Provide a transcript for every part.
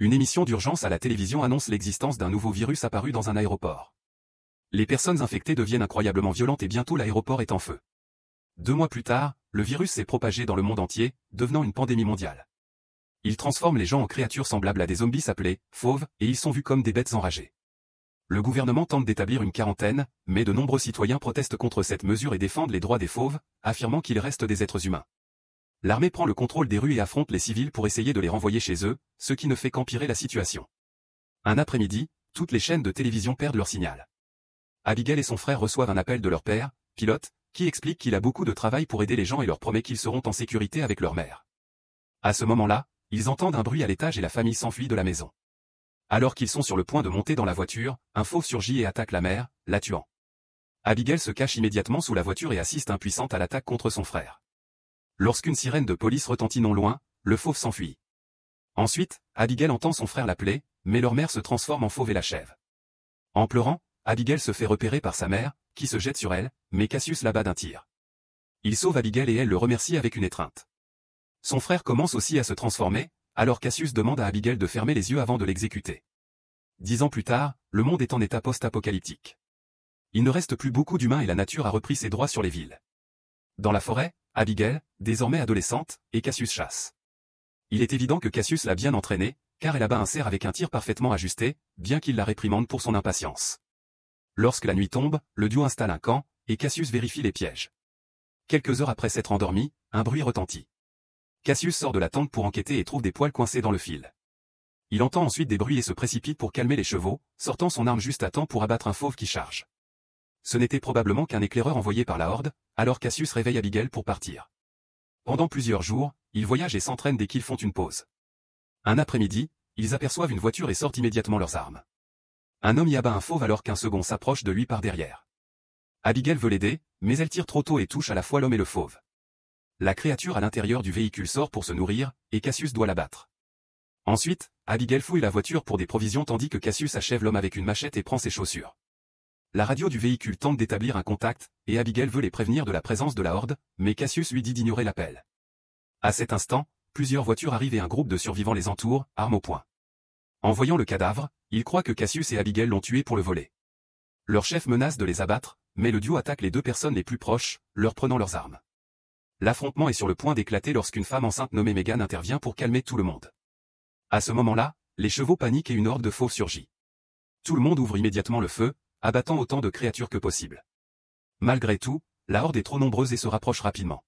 Une émission d'urgence à la télévision annonce l'existence d'un nouveau virus apparu dans un aéroport. Les personnes infectées deviennent incroyablement violentes et bientôt l'aéroport est en feu. 2 mois plus tard, le virus s'est propagé dans le monde entier, devenant une pandémie mondiale. Il transforme les gens en créatures semblables à des zombies appelés fauves, et ils sont vus comme des bêtes enragées. Le gouvernement tente d'établir une quarantaine, mais de nombreux citoyens protestent contre cette mesure et défendent les droits des fauves, affirmant qu'ils restent des êtres humains. L'armée prend le contrôle des rues et affronte les civils pour essayer de les renvoyer chez eux, ce qui ne fait qu'empirer la situation. Un après-midi, toutes les chaînes de télévision perdent leur signal. Abigail et son frère reçoivent un appel de leur père, pilote, qui explique qu'il a beaucoup de travail pour aider les gens et leur promet qu'ils seront en sécurité avec leur mère. À ce moment-là, ils entendent un bruit à l'étage et la famille s'enfuit de la maison. Alors qu'ils sont sur le point de monter dans la voiture, un fauve surgit et attaque la mère, la tuant. Abigail se cache immédiatement sous la voiture et assiste impuissante à l'attaque contre son frère. Lorsqu'une sirène de police retentit non loin, le fauve s'enfuit. Ensuite, Abigail entend son frère l'appeler, mais leur mère se transforme en fauve et l'achève. En pleurant, Abigail se fait repérer par sa mère, qui se jette sur elle, mais Cassius l'abat d'un tir. Il sauve Abigail et elle le remercie avec une étreinte. Son frère commence aussi à se transformer, alors Cassius demande à Abigail de fermer les yeux avant de l'exécuter. 10 ans plus tard, le monde est en état post-apocalyptique. Il ne reste plus beaucoup d'humains et la nature a repris ses droits sur les villes. Dans la forêt, Abigail, désormais adolescente, et Cassius chasse. Il est évident que Cassius l'a bien entraînée, car elle abat un cerf avec un tir parfaitement ajusté, bien qu'il la réprimande pour son impatience. Lorsque la nuit tombe, le duo installe un camp, et Cassius vérifie les pièges. Quelques heures après s'être endormi, un bruit retentit. Cassius sort de la tente pour enquêter et trouve des poils coincés dans le fil. Il entend ensuite des bruits et se précipite pour calmer les chevaux, sortant son arme juste à temps pour abattre un fauve qui charge. Ce n'était probablement qu'un éclaireur envoyé par la horde, alors Cassius réveille Abigail pour partir. Pendant plusieurs jours, ils voyagent et s'entraînent dès qu'ils font une pause. Un après-midi, ils aperçoivent une voiture et sortent immédiatement leurs armes. Un homme y abat un fauve alors qu'un second s'approche de lui par derrière. Abigail veut l'aider, mais elle tire trop tôt et touche à la fois l'homme et le fauve. La créature à l'intérieur du véhicule sort pour se nourrir, et Cassius doit l'abattre. Ensuite, Abigail fouille la voiture pour des provisions tandis que Cassius achève l'homme avec une machette et prend ses chaussures. La radio du véhicule tente d'établir un contact, et Abigail veut les prévenir de la présence de la horde, mais Cassius lui dit d'ignorer l'appel. À cet instant, plusieurs voitures arrivent et un groupe de survivants les entoure, armes au poing. En voyant le cadavre, ils croient que Cassius et Abigail l'ont tué pour le voler. Leur chef menace de les abattre, mais le duo attaque les 2 personnes les plus proches, leur prenant leurs armes. L'affrontement est sur le point d'éclater lorsqu'une femme enceinte nommée Megan intervient pour calmer tout le monde. À ce moment-là, les chevaux paniquent et une horde de fauves surgit. Tout le monde ouvre immédiatement le feu, abattant autant de créatures que possible. Malgré tout, la horde est trop nombreuse et se rapproche rapidement.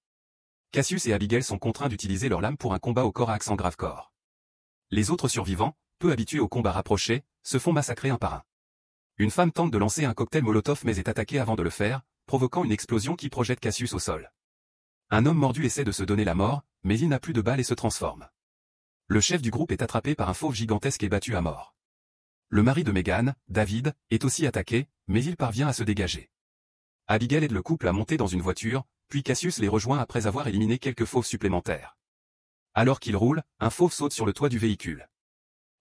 Cassius et Abigail sont contraints d'utiliser leurs lames pour un combat au corps à accent grave corps. Les autres survivants, peu habitués au combat rapproché, se font massacrer un par un. Une femme tente de lancer un cocktail Molotov mais est attaquée avant de le faire, provoquant une explosion qui projette Cassius au sol. Un homme mordu essaie de se donner la mort, mais il n'a plus de balles et se transforme. Le chef du groupe est attrapé par un fauve gigantesque et battu à mort. Le mari de Megan, David, est aussi attaqué, mais il parvient à se dégager. Abigail aide le couple à monter dans une voiture, puis Cassius les rejoint après avoir éliminé quelques fauves supplémentaires. Alors qu'ils roulent, un fauve saute sur le toit du véhicule.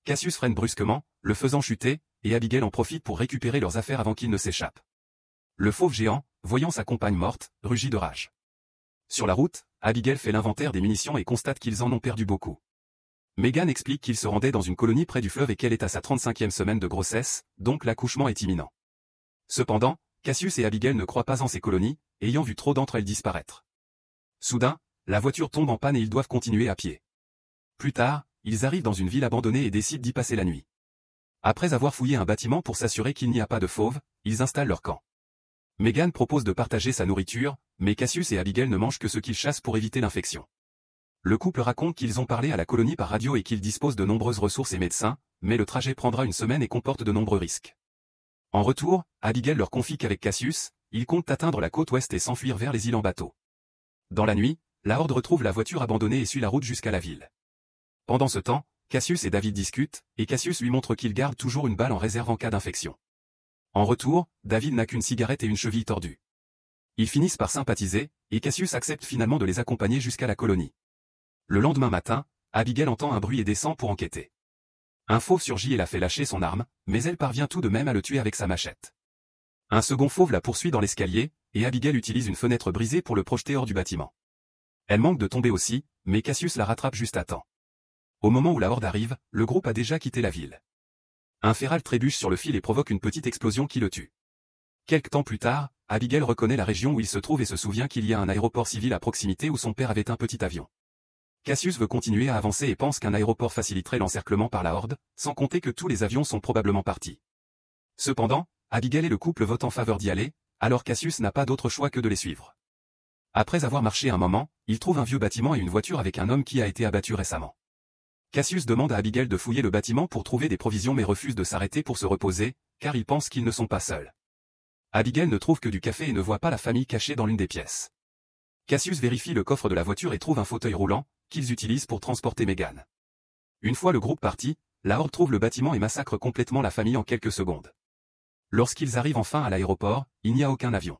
Cassius freine brusquement, le faisant chuter, et Abigail en profite pour récupérer leurs affaires avant qu'il ne s'échappe. Le fauve géant, voyant sa compagne morte, rugit de rage. Sur la route, Abigail fait l'inventaire des munitions et constate qu'ils en ont perdu beaucoup. Megan explique qu'ils se rendaient dans une colonie près du fleuve et qu'elle est à sa 35e semaine de grossesse, donc l'accouchement est imminent. Cependant, Cassius et Abigail ne croient pas en ces colonies, ayant vu trop d'entre elles disparaître. Soudain, la voiture tombe en panne et ils doivent continuer à pied. Plus tard, ils arrivent dans une ville abandonnée et décident d'y passer la nuit. Après avoir fouillé un bâtiment pour s'assurer qu'il n'y a pas de fauves, ils installent leur camp. Megan propose de partager sa nourriture, mais Cassius et Abigail ne mangent que ce qu'ils chassent pour éviter l'infection. Le couple raconte qu'ils ont parlé à la colonie par radio et qu'ils disposent de nombreuses ressources et médecins, mais le trajet prendra une semaine et comporte de nombreux risques. En retour, Abigail leur confie qu'avec Cassius, ils comptent atteindre la côte ouest et s'enfuir vers les îles en bateau. Dans la nuit, la horde retrouve la voiture abandonnée et suit la route jusqu'à la ville. Pendant ce temps, Cassius et David discutent, et Cassius lui montre qu'il garde toujours une balle en réserve en cas d'infection. En retour, David n'a qu'une cigarette et une cheville tordue. Ils finissent par sympathiser, et Cassius accepte finalement de les accompagner jusqu'à la colonie. Le lendemain matin, Abigail entend un bruit et descend pour enquêter. Un fauve surgit et la fait lâcher son arme, mais elle parvient tout de même à le tuer avec sa machette. Un second fauve la poursuit dans l'escalier, et Abigail utilise une fenêtre brisée pour le projeter hors du bâtiment. Elle manque de tomber aussi, mais Cassius la rattrape juste à temps. Au moment où la horde arrive, le groupe a déjà quitté la ville. Un féral trébuche sur le fil et provoque une petite explosion qui le tue. Quelque temps plus tard, Abigail reconnaît la région où il se trouve et se souvient qu'il y a un aéroport civil à proximité où son père avait un petit avion. Cassius veut continuer à avancer et pense qu'un aéroport faciliterait l'encerclement par la horde, sans compter que tous les avions sont probablement partis. Cependant, Abigail et le couple votent en faveur d'y aller, alors Cassius n'a pas d'autre choix que de les suivre. Après avoir marché un moment, il trouve un vieux bâtiment et une voiture avec un homme qui a été abattu récemment. Cassius demande à Abigail de fouiller le bâtiment pour trouver des provisions mais refuse de s'arrêter pour se reposer, car il pense qu'ils ne sont pas seuls. Abigail ne trouve que du café et ne voit pas la famille cachée dans l'une des pièces. Cassius vérifie le coffre de la voiture et trouve un fauteuil roulant, qu'ils utilisent pour transporter Megan. Une fois le groupe parti, la horde trouve le bâtiment et massacre complètement la famille en quelques secondes. Lorsqu'ils arrivent enfin à l'aéroport, il n'y a aucun avion.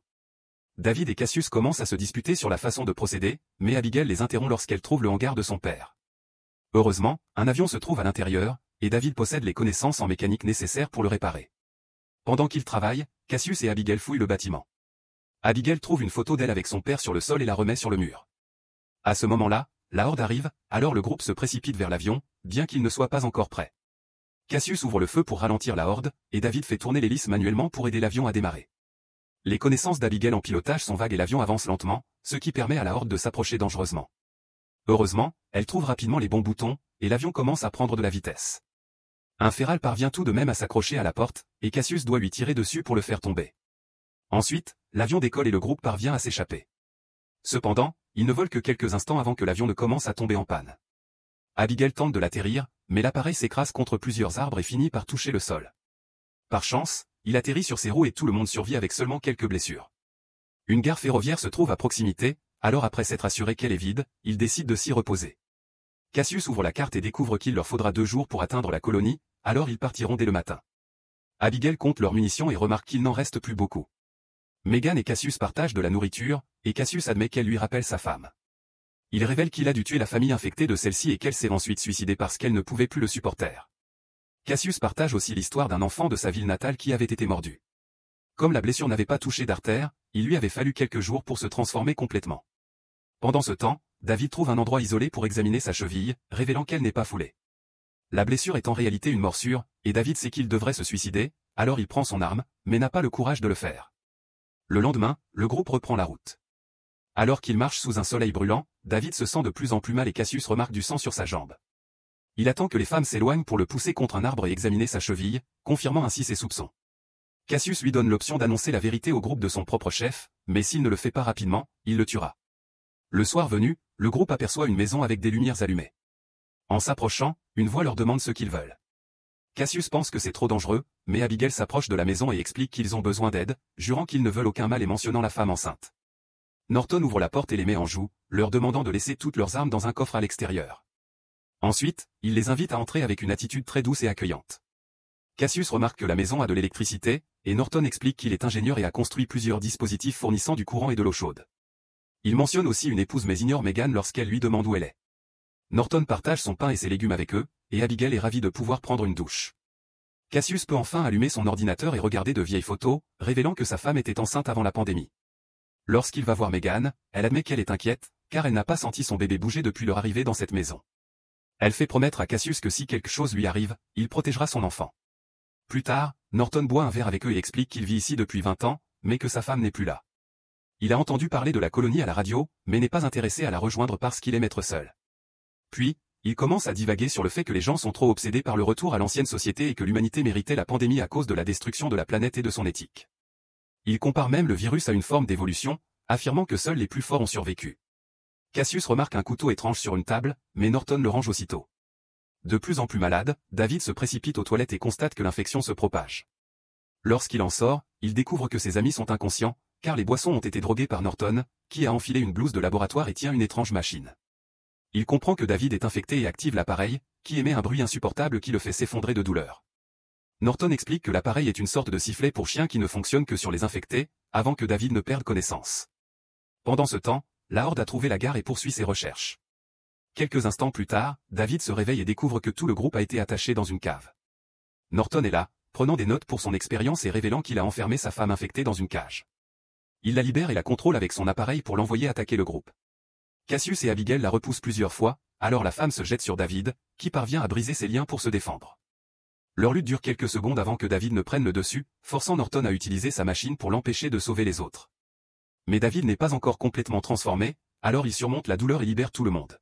David et Cassius commencent à se disputer sur la façon de procéder, mais Abigail les interrompt lorsqu'elle trouve le hangar de son père. Heureusement, un avion se trouve à l'intérieur, et David possède les connaissances en mécanique nécessaires pour le réparer. Pendant qu'ils travaillent, Cassius et Abigail fouillent le bâtiment. Abigail trouve une photo d'elle avec son père sur le sol et la remet sur le mur. À ce moment-là, la horde arrive, alors le groupe se précipite vers l'avion, bien qu'il ne soit pas encore prêt. Cassius ouvre le feu pour ralentir la horde, et David fait tourner l'hélice manuellement pour aider l'avion à démarrer. Les connaissances d'Abigail en pilotage sont vagues et l'avion avance lentement, ce qui permet à la horde de s'approcher dangereusement. Heureusement, elle trouve rapidement les bons boutons, et l'avion commence à prendre de la vitesse. Un féral parvient tout de même à s'accrocher à la porte, et Cassius doit lui tirer dessus pour le faire tomber. Ensuite, l'avion décolle et le groupe parvient à s'échapper. Cependant, il ne vole que quelques instants avant que l'avion ne commence à tomber en panne. Abigail tente de l'atterrir, mais l'appareil s'écrase contre plusieurs arbres et finit par toucher le sol. Par chance, il atterrit sur ses roues et tout le monde survit avec seulement quelques blessures. Une gare ferroviaire se trouve à proximité, alors après s'être assuré qu'elle est vide, ils décident de s'y reposer. Cassius ouvre la carte et découvre qu'il leur faudra 2 jours pour atteindre la colonie, alors ils partiront dès le matin. Abigail compte leurs munitions et remarque qu'il n'en reste plus beaucoup. Megan et Cassius partagent de la nourriture, et Cassius admet qu'elle lui rappelle sa femme. Il révèle qu'il a dû tuer la famille infectée de celle-ci et qu'elle s'est ensuite suicidée parce qu'elle ne pouvait plus le supporter. Cassius partage aussi l'histoire d'un enfant de sa ville natale qui avait été mordu. Comme la blessure n'avait pas touché d'artère, il lui avait fallu quelques jours pour se transformer complètement. Pendant ce temps, David trouve un endroit isolé pour examiner sa cheville, révélant qu'elle n'est pas foulée. La blessure est en réalité une morsure, et David sait qu'il devrait se suicider, alors il prend son arme, mais n'a pas le courage de le faire. Le lendemain, le groupe reprend la route. Alors qu'il marche sous un soleil brûlant, David se sent de plus en plus mal et Cassius remarque du sang sur sa jambe. Il attend que les femmes s'éloignent pour le pousser contre un arbre et examiner sa cheville, confirmant ainsi ses soupçons. Cassius lui donne l'option d'annoncer la vérité au groupe de son propre chef, mais s'il ne le fait pas rapidement, il le tuera. Le soir venu, le groupe aperçoit une maison avec des lumières allumées. En s'approchant, une voix leur demande ce qu'ils veulent. Cassius pense que c'est trop dangereux, mais Abigail s'approche de la maison et explique qu'ils ont besoin d'aide, jurant qu'ils ne veulent aucun mal et mentionnant la femme enceinte. Norton ouvre la porte et les met en joue, leur demandant de laisser toutes leurs armes dans un coffre à l'extérieur. Ensuite, il les invite à entrer avec une attitude très douce et accueillante. Cassius remarque que la maison a de l'électricité, et Norton explique qu'il est ingénieur et a construit plusieurs dispositifs fournissant du courant et de l'eau chaude. Il mentionne aussi une épouse mais ignore Megan lorsqu'elle lui demande où elle est. Norton partage son pain et ses légumes avec eux, et Abigail est ravie de pouvoir prendre une douche. Cassius peut enfin allumer son ordinateur et regarder de vieilles photos, révélant que sa femme était enceinte avant la pandémie. Lorsqu'il va voir Megan, elle admet qu'elle est inquiète, car elle n'a pas senti son bébé bouger depuis leur arrivée dans cette maison. Elle fait promettre à Cassius que si quelque chose lui arrive, il protégera son enfant. Plus tard, Norton boit un verre avec eux et explique qu'il vit ici depuis 20 ans, mais que sa femme n'est plus là. Il a entendu parler de la colonie à la radio, mais n'est pas intéressé à la rejoindre parce qu'il aime être seul. Puis, il commence à divaguer sur le fait que les gens sont trop obsédés par le retour à l'ancienne société et que l'humanité méritait la pandémie à cause de la destruction de la planète et de son éthique. Il compare même le virus à une forme d'évolution, affirmant que seuls les plus forts ont survécu. Cassius remarque un couteau étrange sur une table, mais Norton le range aussitôt. De plus en plus malade, David se précipite aux toilettes et constate que l'infection se propage. Lorsqu'il en sort, il découvre que ses amis sont inconscients, car les boissons ont été droguées par Norton, qui a enfilé une blouse de laboratoire et tient une étrange machine. Il comprend que David est infecté et active l'appareil, qui émet un bruit insupportable qui le fait s'effondrer de douleur. Norton explique que l'appareil est une sorte de sifflet pour chien qui ne fonctionne que sur les infectés, avant que David ne perde connaissance. Pendant ce temps, la horde a trouvé la gare et poursuit ses recherches. Quelques instants plus tard, David se réveille et découvre que tout le groupe a été attaché dans une cave. Norton est là, prenant des notes pour son expérience et révélant qu'il a enfermé sa femme infectée dans une cage. Il la libère et la contrôle avec son appareil pour l'envoyer attaquer le groupe. Cassius et Abigail la repoussent plusieurs fois, alors la femme se jette sur David, qui parvient à briser ses liens pour se défendre. Leur lutte dure quelques secondes avant que David ne prenne le dessus, forçant Norton à utiliser sa machine pour l'empêcher de sauver les autres. Mais David n'est pas encore complètement transformé, alors il surmonte la douleur et libère tout le monde.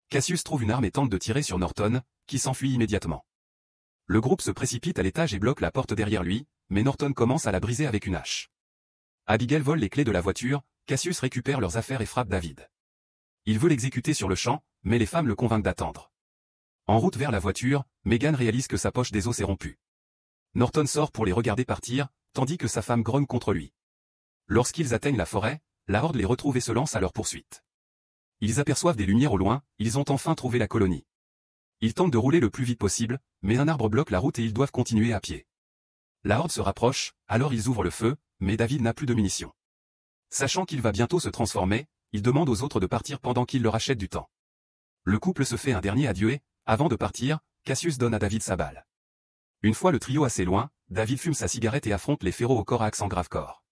Cassius trouve une arme et tente de tirer sur Norton, qui s'enfuit immédiatement. Le groupe se précipite à l'étage et bloque la porte derrière lui, mais Norton commence à la briser avec une hache. Abigail vole les clés de la voiture, Cassius récupère leurs affaires et frappe David. Il veut l'exécuter sur le champ, mais les femmes le convainquent d'attendre. En route vers la voiture, Megan réalise que sa poche des os s'est rompue. Norton sort pour les regarder partir, tandis que sa femme grogne contre lui. Lorsqu'ils atteignent la forêt, la horde les retrouve et se lance à leur poursuite. Ils aperçoivent des lumières au loin, ils ont enfin trouvé la colonie. Ils tentent de rouler le plus vite possible, mais un arbre bloque la route et ils doivent continuer à pied. La horde se rapproche, alors ils ouvrent le feu, mais David n'a plus de munitions. Sachant qu'il va bientôt se transformer, il demande aux autres de partir pendant qu'il leur achète du temps. Le couple se fait un dernier adieu et, avant de partir, Cassius donne à David sa balle. Une fois le trio assez loin, David fume sa cigarette et affronte les férots au corps à accent grave-corps.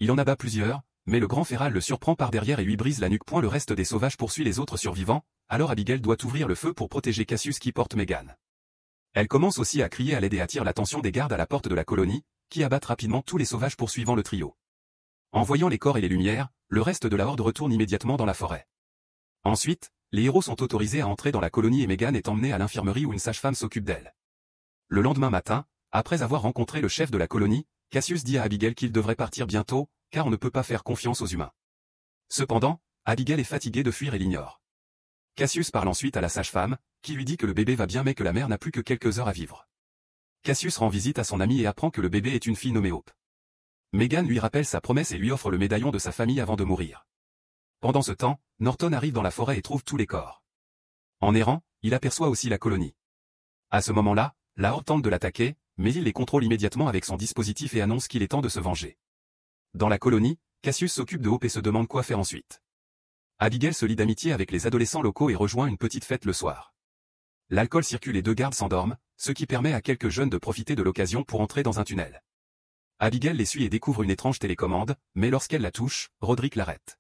Il en abat plusieurs, mais le grand féral le surprend par derrière et lui brise la nuque. Le reste des sauvages poursuit les autres survivants, alors Abigail doit ouvrir le feu pour protéger Cassius qui porte Megan. Elle commence aussi à crier à l'aide et attire l'attention des gardes à la porte de la colonie, qui abattent rapidement tous les sauvages poursuivant le trio. En voyant les corps et les lumières, le reste de la horde retourne immédiatement dans la forêt. Ensuite, les héros sont autorisés à entrer dans la colonie et Megan est emmenée à l'infirmerie où une sage-femme s'occupe d'elle. Le lendemain matin, après avoir rencontré le chef de la colonie, Cassius dit à Abigail qu'il devrait partir bientôt, car on ne peut pas faire confiance aux humains. Cependant, Abigail est fatiguée de fuir et l'ignore. Cassius parle ensuite à la sage-femme, qui lui dit que le bébé va bien mais que la mère n'a plus que quelques heures à vivre. Cassius rend visite à son ami et apprend que le bébé est une fille nommée Hope. Megan lui rappelle sa promesse et lui offre le médaillon de sa famille avant de mourir. Pendant ce temps, Norton arrive dans la forêt et trouve tous les corps. En errant, il aperçoit aussi la colonie. À ce moment-là, la horde tente de l'attaquer, mais il les contrôle immédiatement avec son dispositif et annonce qu'il est temps de se venger. Dans la colonie, Cassius s'occupe de Hope et se demande quoi faire ensuite. Abigail se lie d'amitié avec les adolescents locaux et rejoint une petite fête le soir. L'alcool circule et deux gardes s'endorment, ce qui permet à quelques jeunes de profiter de l'occasion pour entrer dans un tunnel. Abigail les suit et découvre une étrange télécommande, mais lorsqu'elle la touche, Roderick l'arrête.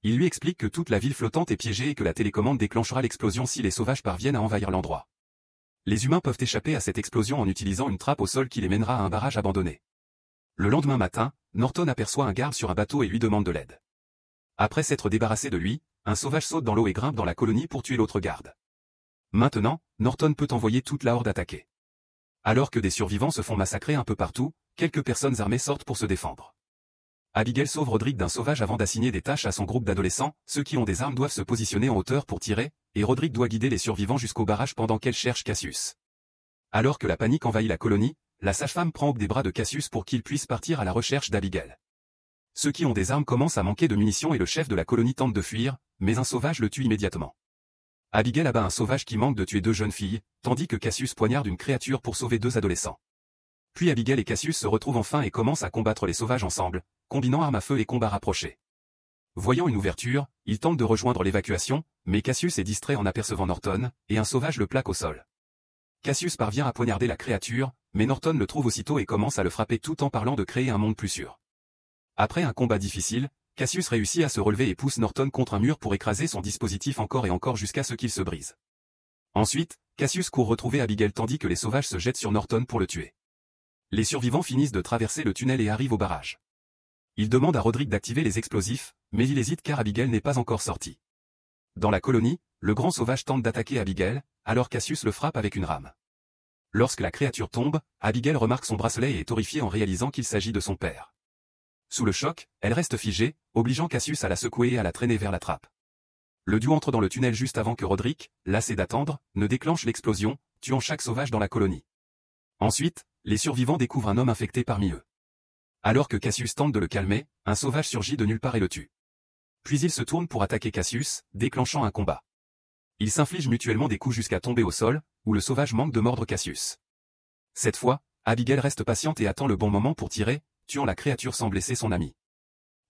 Il lui explique que toute la ville flottante est piégée et que la télécommande déclenchera l'explosion si les sauvages parviennent à envahir l'endroit. Les humains peuvent échapper à cette explosion en utilisant une trappe au sol qui les mènera à un barrage abandonné. Le lendemain matin, Norton aperçoit un garde sur un bateau et lui demande de l'aide. Après s'être débarrassé de lui, un sauvage saute dans l'eau et grimpe dans la colonie pour tuer l'autre garde. Maintenant, Norton peut envoyer toute la horde attaquer. Alors que des survivants se font massacrer un peu partout, quelques personnes armées sortent pour se défendre. Abigail sauve Roderick d'un sauvage avant d'assigner des tâches à son groupe d'adolescents, ceux qui ont des armes doivent se positionner en hauteur pour tirer, et Roderick doit guider les survivants jusqu'au barrage pendant qu'elle cherche Cassius. Alors que la panique envahit la colonie, la sage-femme prend Hope des bras de Cassius pour qu'il puisse partir à la recherche d'Abigail. Ceux qui ont des armes commencent à manquer de munitions et le chef de la colonie tente de fuir, mais un sauvage le tue immédiatement. Abigail abat un sauvage qui manque de tuer deux jeunes filles, tandis que Cassius poignarde une créature pour sauver deux adolescents. Puis Abigail et Cassius se retrouvent enfin et commencent à combattre les sauvages ensemble, combinant armes à feu et combats rapprochés. Voyant une ouverture, ils tentent de rejoindre l'évacuation, mais Cassius est distrait en apercevant Norton, et un sauvage le plaque au sol. Cassius parvient à poignarder la créature, mais Norton le trouve aussitôt et commence à le frapper tout en parlant de créer un monde plus sûr. Après un combat difficile, Cassius réussit à se relever et pousse Norton contre un mur pour écraser son dispositif encore et encore jusqu'à ce qu'il se brise. Ensuite, Cassius court retrouver Abigail tandis que les sauvages se jettent sur Norton pour le tuer. Les survivants finissent de traverser le tunnel et arrivent au barrage. Ils demandent à Roderick d'activer les explosifs, mais il hésite car Abigail n'est pas encore sortie. Dans la colonie, le grand sauvage tente d'attaquer Abigail, alors Cassius le frappe avec une rame. Lorsque la créature tombe, Abigail remarque son bracelet et est horrifiée en réalisant qu'il s'agit de son père. Sous le choc, elle reste figée, obligeant Cassius à la secouer et à la traîner vers la trappe. Le duo entre dans le tunnel juste avant que Roderick, lassé d'attendre, ne déclenche l'explosion, tuant chaque sauvage dans la colonie. Ensuite, les survivants découvrent un homme infecté parmi eux. Alors que Cassius tente de le calmer, un sauvage surgit de nulle part et le tue. Puis ils se tournent pour attaquer Cassius, déclenchant un combat. Ils s'infligent mutuellement des coups jusqu'à tomber au sol, où le sauvage manque de mordre Cassius. Cette fois, Abigail reste patiente et attend le bon moment pour tirer, tuant la créature sans blesser son ami.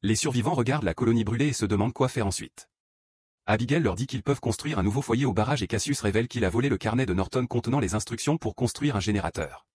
Les survivants regardent la colonie brûler et se demandent quoi faire ensuite. Abigail leur dit qu'ils peuvent construire un nouveau foyer au barrage et Cassius révèle qu'il a volé le carnet de Norton contenant les instructions pour construire un générateur.